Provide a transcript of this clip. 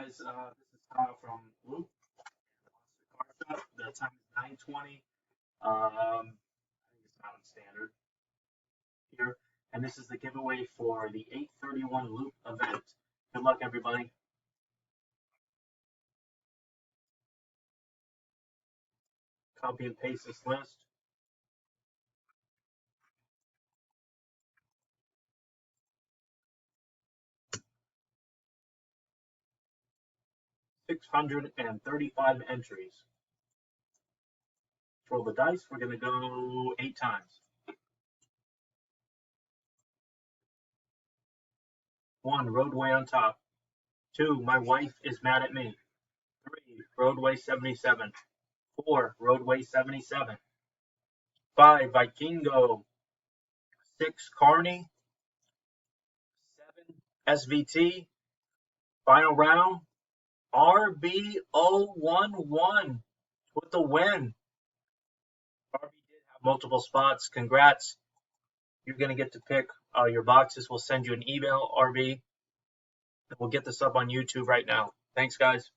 guys, this is Kyle from Loop Car Shop. The time is 9:20. I think it's Mountain Standard here, and this is the giveaway for the 831 Loop event. Good luck, everybody. Copy and paste this list. $635 entries. Roll the dice. We're going to go 8 times. 1, roadway on top. 2, my wife is mad at me. 3, roadway 77. 4, roadway 77. 5, Vikingo. 6, Carney. 7, SVT. Final round, RB011 with the win. RB did have multiple spots. Congrats. You're going to get to pick your boxes. We'll send you an email, RB. And we'll get this up on YouTube right now. Thanks, guys.